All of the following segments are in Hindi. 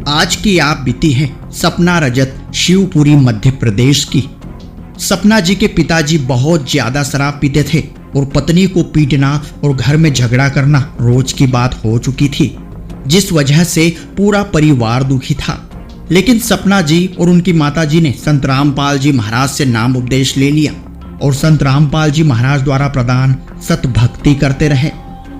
आज की आप बीती है सपना रजत शिवपुरी मध्य प्रदेश की। सपना जी के पिताजी बहुत ज्यादा शराब पीते थे और पत्नी को पीटना और घर में झगड़ा करना रोज की बात हो चुकी थी, जिस वजह से पूरा परिवार दुखी था। लेकिन सपना जी और उनकी माता जी ने संत रामपाल जी महाराज से नाम उपदेश ले लिया और संत रामपाल जी महाराज द्वारा प्रदान सत भक्ति करते रहे,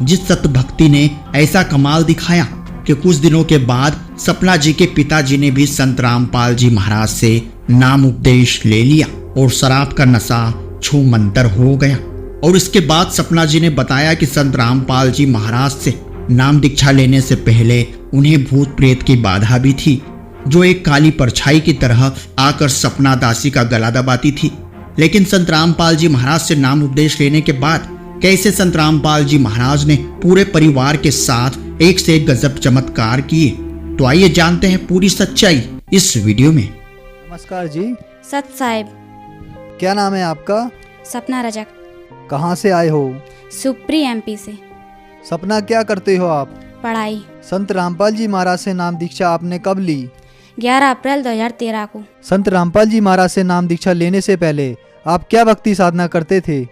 जिस सत भक्ति ने ऐसा कमाल दिखाया कि कुछ दिनों के बाद सपना जी के पिताजी ने भी संत रामपाल जी महाराज से नाम उपदेश ले लिया और शराब का नशा छूमंतर हो गया। और इसके बाद सपना जी ने बताया कि संत रामपाल जी महाराज से नाम दीक्षा लेने से पहले उन्हें भूत प्रेत की बाधा भी थी, जो एक काली परछाई की तरह आकर सपना दासी का गला दबाती थी। लेकिन संत रामपाल जी महाराज से नाम उपदेश लेने के बाद कैसे संत रामपाल जी महाराज ने पूरे परिवार के साथ एक से एक गजब चमत्कार किए, तो आइए जानते हैं पूरी सच्चाई इस वीडियो में। नमस्कार जी। सत साहिब। क्या नाम है आपका? सपना रजक। कहाँ से आए हो? सुप्री एमपी से। सपना, क्या करते हो आप? पढ़ाई। संत रामपाल जी महाराज से नाम दीक्षा आपने कब ली? 11 अप्रैल 2013 को। संत रामपाल जी महाराज से नाम दीक्षा लेने से पहले आप क्या भक्ति साधना करते थे?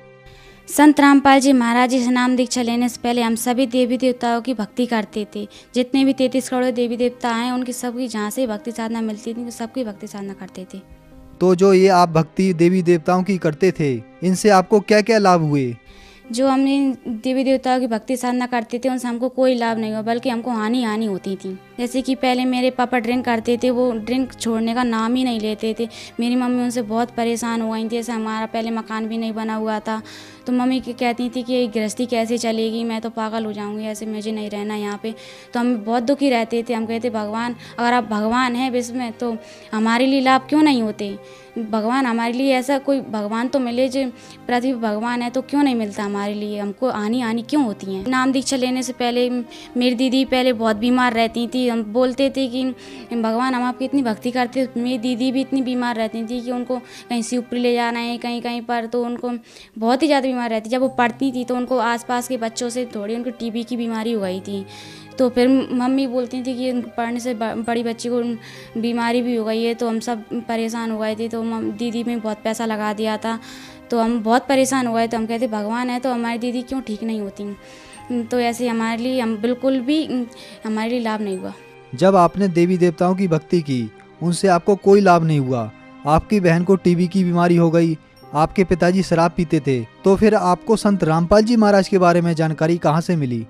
संत रामपाल जी महाराज जी से नाम दीक्षा लेने से पहले हम सभी देवी देवताओं की भक्ति करते थे। जितने भी 33 करोड़ देवी देवता हैं उनकी सबकी जहाँ से भक्ति साधना मिलती थी सबकी भक्ति साधना करते थे। तो जो ये आप भक्ति देवी देवताओं की करते थे, इनसे आपको क्या क्या लाभ हुए? जो हमने देवी देवताओं की भक्ति साधना करते थे उनसे हमको कोई लाभ नहीं हुआ, बल्कि हमको हानि होती थी। जैसे कि पहले मेरे पापा ड्रिंक करते थे, वो ड्रिंक छोड़ने का नाम ही नहीं लेते थे। मेरी मम्मी उनसे बहुत परेशान हो गई थी। जैसे हमारा पहले मकान भी नहीं बना हुआ था, तो मम्मी कहती थी कि गृहस्थी कैसे चलेगी, मैं तो पागल हो जाऊंगी, ऐसे मुझे नहीं रहना यहाँ पे। तो हम बहुत दुखी रहते थे। हम कहते भगवान, अगर आप भगवान हैं विश्व में तो हमारे लिए लाभ क्यों नहीं होते? भगवान हमारे लिए ऐसा कोई भगवान तो मिले, जो पृथ्वी भगवान है तो क्यों नहीं मिलता हमारे लिए? हमको हानि क्यों होती है? नाम दीक्षा लेने से पहले मेरी दीदी पहले बहुत बीमार रहती थी। हम बोलते थे कि भगवान हम आपकी इतनी भक्ति करते। मेरी दीदी भी इतनी बीमार रहती थी कि उनको कहीं शिवपुरी ले जाना है कहीं कहीं पर, तो उनको बहुत ही ज़्यादा बीमार रहती। जब वो पढ़ती थी तो उनको आसपास के बच्चों से थोड़ी उनको टीबी की बीमारी हो गई थी। तो फिर मम्मी बोलती थी कि पढ़ने से बड़ी बच्ची को बीमारी भी हो गई है, तो हम सब परेशान हो गए थे। तो दीदी में बहुत पैसा लगा दिया था, तो हम बहुत परेशान हो गए। तो हम कहते भगवान है तो हमारी दीदी क्यों ठीक नहीं होती? तो ऐसे हमारे लिए हम बिल्कुल भी हमारे लिए लाभ नहीं हुआ। जब आपने देवी देवताओं की भक्ति की, उनसे आपको कोई लाभ नहीं हुआ। आपकी बहन को टीबी की बीमारी हो गई, आपके पिताजी शराब पीते थे, तो फिर आपको संत रामपाल जी महाराज के बारे में जानकारी कहाँ से मिली?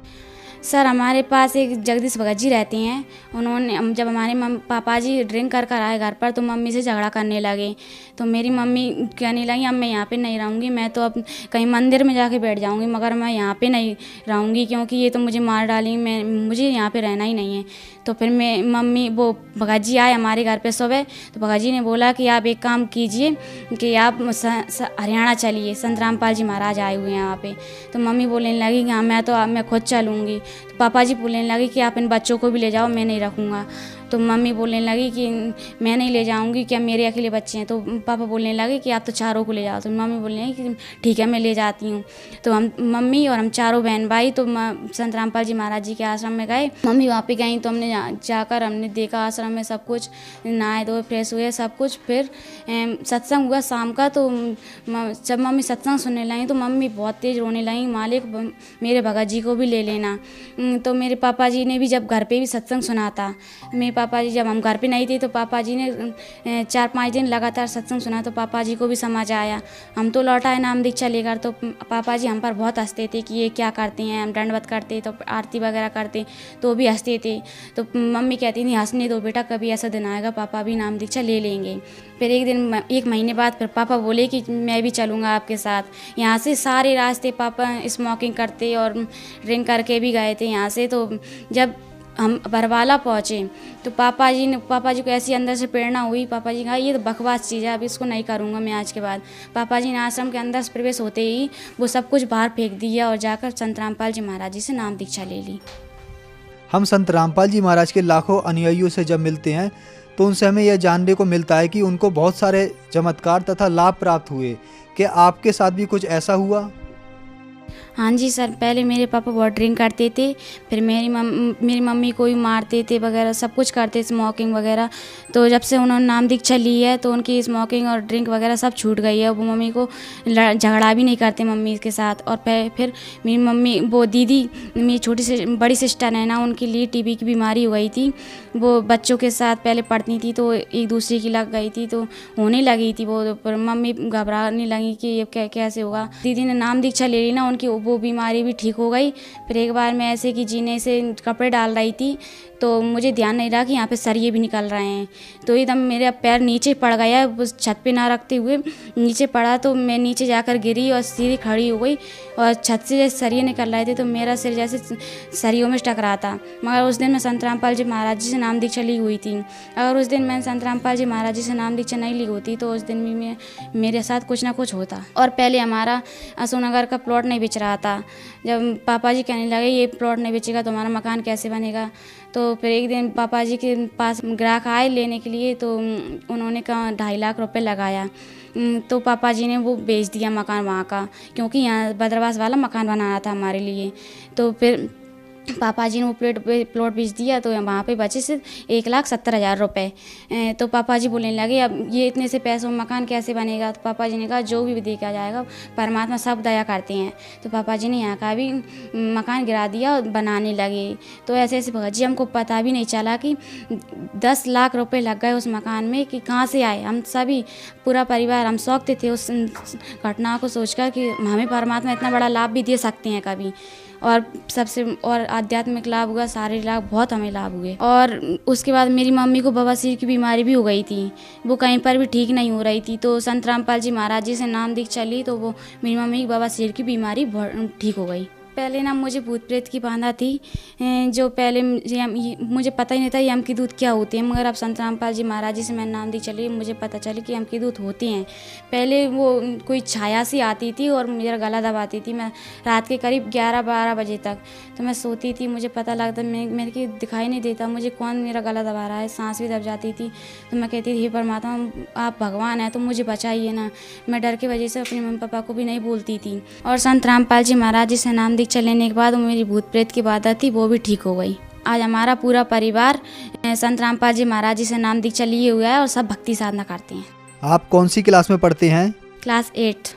सर, हमारे पास एक जगदीश भगत जी रहते हैं। उन्होंने जब हमारे पापा जी ड्रिंक कर आए घर पर, तो मम्मी से झगड़ा करने लगे। तो मेरी मम्मी कहने लगी अब मैं यहाँ पे नहीं रहूँगी, मैं तो अब कहीं मंदिर में जाके बैठ जाऊँगी, मगर मैं यहाँ पे नहीं रहूँगी क्योंकि ये तो मुझे मार डालेंगी, मुझे यहाँ पे रहना ही नहीं है। तो फिर वो भगत जी आए हमारे घर पे सुबह। तो भगत जी ने बोला कि आप एक काम कीजिए कि आप हरियाणा चलिए, संत रामपाल जी महाराज आए हुए हैं यहाँ पे। तो मम्मी बोलने लगी कि हाँ मैं खुद चलूँगी। तो पापा जी बोलने लगे कि आप इन बच्चों को भी ले जाओ, मैं नहीं रखूँगा। तो मम्मी बोलने लगी कि मैं नहीं ले जाऊँगी, क्या मेरे अकेले बच्चे हैं? तो पापा बोलने लगे कि आप तो चारों को ले जाओ। तो मम्मी बोलने लगी कि ठीक है मैं ले जाती हूँ। तो मम्मी और हम चारों बहन भाई तो संत रामपाल जी महाराज जी के आश्रम में गए। मम्मी वहाँ पे गई तो हमने जाकर हमने देखा आश्रम में सब कुछ, नहाए धोए फ्रेश हुए सब कुछ। फिर सत्संग हुआ शाम का। तो जब मम्मी सत्संग सुनने लगी तो मम्मी बहुत तेज़ रोने लगी, मालिक मेरे भगत जी को भी ले लेना। तो मेरे पापा जी ने भी जब घर पे भी सत्संग सुना था, मेरे पापा जी जब हम घर पे नहीं थे तो पापा जी ने 4-5 दिन लगातार सत्संग सुना, तो पापा जी को भी समझ आया। हम तो लौटाए नाम दीक्षा लेकर, तो पापा जी हम पर बहुत हंसते थे कि ये क्या करते हैं। हम दंडवत करते तो आरती वगैरह करते तो भी हंसते थे। तो मम्मी कहती थी हंसने दो बेटा, कभी ऐसा दिन आएगा पापा भी नाम दीक्षा ले लेंगे। फिर एक महीने बाद फिर पापा बोले कि मैं भी चलूँगा आपके साथ। यहाँ से सारे रास्ते पापा स्मोकिंग करते और ड्रिंक करके भी गए थे यहाँ से। तो जब हम बरवाला पहुँचे तो पापा जी को ऐसी अंदर से प्रेरणा हुई। पापा जी कहा ये तो बकवास चीज़ है, अब इसको नहीं करूँगा मैं आज के बाद। पापा जी ने आश्रम के अंदर प्रवेश होते ही वो सब कुछ बाहर फेंक दिया और जाकर संत रामपाल जी महाराज जी से नाम दीक्षा ले ली। हम संत रामपाल जी महाराज के लाखों अनुयायियों से जब मिलते हैं तो उनसे हमें यह जानने को मिलता है कि उनको बहुत सारे चमत्कार तथा लाभ प्राप्त हुए। क्या आपके साथ भी कुछ ऐसा हुआ? हाँ जी सर, पहले मेरे पापा बहुत ड्रिंक करते थे, फिर मेरी मम्मी को भी मारते थे वगैरह, सब कुछ करते, स्मोकिंग वगैरह। तो जब से उन्होंने नाम दीक्षा ली है तो उनकी स्मोकिंग और ड्रिंक वगैरह सब छूट गई है। वो मम्मी को झगड़ा भी नहीं करते मम्मी के साथ। और फिर मेरी मम्मी, वो दीदी, मेरी छोटी से बड़ी सिस्टर है ना, उनके लिए टीबी की बीमारी हो गई थी। वो बच्चों के साथ पहले पढ़ती थी तो एक दूसरे की लग गई थी, तो होने लगी थी वो, पर मम्मी घबराने लगी कि ये कैसे होगा। दीदी ने नाम दीक्षा ले ली ना, उनकी वो बीमारी भी ठीक हो गई। फिर एक बार मैं ऐसे कि जीने से कपड़े डाल रही थी तो मुझे ध्यान नहीं रहा कि यहाँ पे सरिये भी निकल रहे हैं, तो एकदम मेरा पैर नीचे पड़ गया, उस छत पे ना रखते हुए नीचे पड़ा, तो मैं नीचे जाकर गिरी और सीधी खड़ी हो गई और छत से जैसे सरिये निकल रहे थे तो मेरा सिर जैसे सरियों में टकरा था। मगर उस दिन मैं संत रामपाल जी महाराज जी से नाम दीक्षा ली हुई थी। अगर उस दिन मैंने संत रामपाल जी महाराज जी से नाम दीक्षा नहीं ली होती तो उस दिन भी मेरे साथ कुछ ना कुछ होता। और पहले हमारा अशोकनगर का प्लॉट नहीं बिच रहा था। जब पापा जी कहने लगे ये प्लॉट नहीं बिचेगा तो हमारा मकान कैसे बनेगा, तो फिर एक दिन पापा जी के पास ग्राहक आए लेने के लिए, तो उन्होंने कहा 2.5 लाख रुपए लगाया। तो पापा जी ने वो बेच दिया मकान वहाँ का, क्योंकि यहाँ बदरवास वाला मकान बनाना था हमारे लिए। तो फिर पापा जी ने वो प्लॉट बेच दिया, तो वहाँ पे बचे सिर्फ 1,70,000 रुपये। तो पापा जी बोलने लगे अब ये इतने से पैसों में मकान कैसे बनेगा। तो पापा जी ने कहा जो भी देखा जाएगा, परमात्मा सब दया करते हैं। तो पापा जी ने यहाँ का भी मकान गिरा दिया और बनाने लगे। तो ऐसे ऐसे भगत जी हमको पता भी नहीं चला कि 10 लाख रुपए लग गए उस मकान में, कि कहाँ से आए। हम सभी पूरा परिवार हम शौकते थे उस घटना को सोचकर कि हमें परमात्मा इतना बड़ा लाभ भी दे सकते हैं कभी। और सबसे और आध्यात्मिक लाभ हुआ, शारीरिक लाभ बहुत हमें लाभ हुए। और उसके बाद मेरी मम्मी को बवासीर की बीमारी भी हो गई थी, वो कहीं पर भी ठीक नहीं हो रही थी। तो संत रामपाल जी महाराज जी से नाम दीक्षा ली तो वो मेरी मम्मी की बवासीर की बीमारी ठीक हो गई। पहले ना मुझे भूत प्रेत की बाधा थी, जो पहले मुझे पता ही नहीं था यम की दूत क्या होते हैं। मगर अब संत रामपाल जी महाराज जी से मैं नाम दी चली, मुझे पता चली कि यम की दूत होते हैं। पहले वो कोई छाया सी आती थी और मेरा गला दबाती थी। मैं रात के करीब 11-12 बजे तक तो मैं सोती थी, मुझे पता लगता मेरे को दिखाई नहीं देता मुझे कौन मेरा गला दबा रहा है, सांस भी दब जाती थी। तो मैं कहती थी हे परमात्मा आप भगवान हैं तो मुझे बचाइए ना। मैं डर की वजह से अपने मम्मी पापा को भी नहीं बोलती थी। और संत रामपाल जी महाराज जी से नाम दीक्षा लेने के बाद मेरी भूत प्रेत की बाधा थी वो भी ठीक हो गई। आज हमारा पूरा परिवार संत रामपाल जी महाराज जी से नाम दीक्षा लिए हुआ है और सब भक्ति साधना करते हैं। आप कौन सी क्लास में पढ़ते हैं? क्लास 8।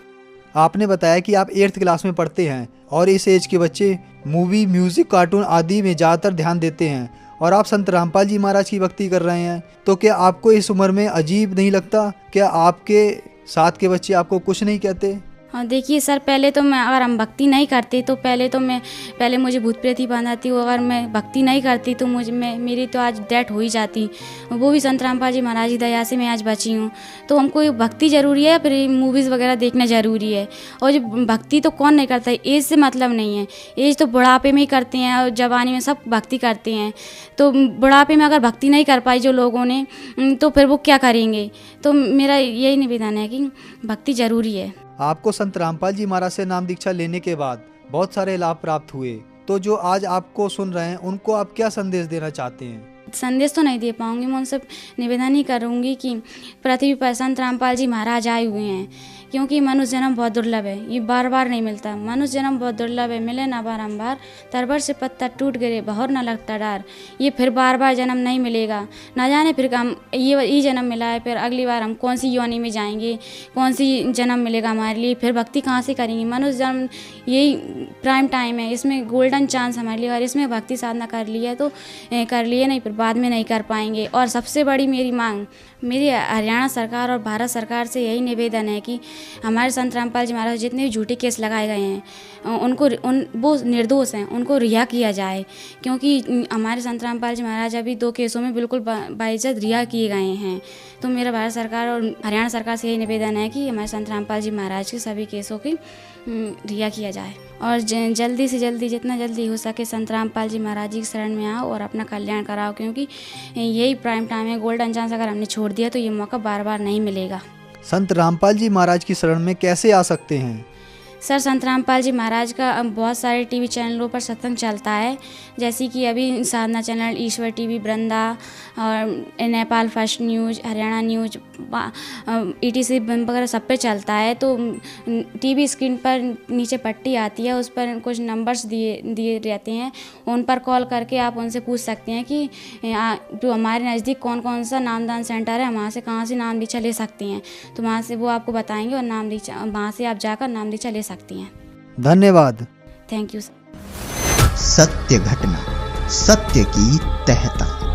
आपने बताया कि आप 8th क्लास में पढ़ते हैं और इस एज के बच्चे मूवी, म्यूजिक, कार्टून आदि में ज़्यादातर ध्यान देते हैं और आप संत रामपाल जी महाराज की भक्ति कर रहे हैं, तो क्या आपको इस उम्र में अजीब नहीं लगता? क्या आपके साथ के बच्चे आपको कुछ नहीं कहते? हाँ देखिए सर, पहले तो मैं अगर हम भक्ति नहीं करते तो पहले मुझे भूत प्रेत ही बांधा थी। अगर मैं भक्ति नहीं करती तो मेरी तो आज डेथ हो ही जाती। वो भी संत रामपाल जी महाराज की दया से मैं आज बची हूँ। तो हमको भक्ति ज़रूरी है, फिर मूवीज़ वगैरह देखना ज़रूरी है। और जो भक्ति तो कौन नहीं करता है, एज से मतलब नहीं है। एज तो बुढ़ापे में ही करते हैं और जवानी में सब भक्ति करते हैं। तो बुढ़ापे में अगर भक्ति नहीं कर पाई जो लोगों ने तो फिर वो क्या करेंगे। तो मेरा यही निवेदन है कि भक्ति ज़रूरी है। आपको संत रामपाल जी महाराज से नाम दीक्षा लेने के बाद बहुत सारे लाभ प्राप्त हुए, तो जो आज आपको सुन रहे हैं उनको आप क्या संदेश देना चाहते हैं? संदेश तो नहीं दे पाऊंगी, मैं उनसे निवेदन ही करूंगी कि पृथ्वी पर संत रामपाल जी महाराज आए हुए हैं, क्योंकि मनुष्य जन्म बहुत दुर्लभ है, ये बार बार नहीं मिलता। मनुष्य जन्म बहुत दुर्लभ है, मिले ना बारंबार, तरबर से पत्ता टूट गिरे बहुत न लगता डार। ये फिर बार बार जन्म नहीं मिलेगा, ना जाने फिर हम ये जन्म मिला है, फिर अगली बार हम कौन सी योनि में जाएंगे, कौन सी जन्म मिलेगा हमारे लिए, फिर भक्ति कहाँ से करेंगे। मनुष्य जन्म यही प्राइम टाइम है, इसमें गोल्डन चांस हमारे लिए, और इसमें भक्ति साधना कर लिया तो कर लिए, नहीं फिर बाद में नहीं कर पाएंगे। और सबसे बड़ी मेरी मांग मेरी हरियाणा सरकार और भारत सरकार से यही निवेदन है कि हमारे संत रामपाल जी महाराज जितने भी झूठे केस लगाए गए हैं वो निर्दोष हैं, उनको रिहा किया जाए। क्योंकि हमारे संत रामपाल जी महाराज अभी 2 केसों में बिल्कुल बाइज्जत रिहा किए गए हैं। तो मेरा भारत सरकार और हरियाणा सरकार से यही निवेदन है कि हमारे संत रामपाल जी महाराज के सभी केसों की रिहा किया जाए और जल्दी से जल्दी जितना जल्दी हो सके संत रामपाल जी महाराज जी की शरण में आओ और अपना कल्याण कराओ। क्योंकि यही प्राइम टाइम है, गोल्डन चांस अगर हमने छोड़ दिया तो ये मौका बार बार नहीं मिलेगा। संत रामपाल जी महाराज की शरण में कैसे आ सकते हैं? सर संत रामपाल जी महाराज का बहुत सारे टीवी चैनलों पर सत्संग चलता है, जैसे कि अभी साधना चैनल, ईश्वर टीवी, वृंदा और Nepal first news, Haryana news, ETC वगैरह सब पे चलता है। तो टीवी स्क्रीन पर नीचे पट्टी आती है, उस पर कुछ नंबर्स दिए रहते हैं, उन पर कॉल करके आप उनसे पूछ सकते हैं कि जो हमारे नज़दीक कौन कौन सा नामदान सेंटर है, हम वहाँ से कहाँ से नाम दीक्षा ले सकते हैं। तो वहाँ से वो आपको बताएंगे और नाम दीक्षा वहाँ से आप जाकर नाम दीक्षा ले सकती हैं। धन्यवाद। Thank you. सत्य घटना, सत्य की तहता।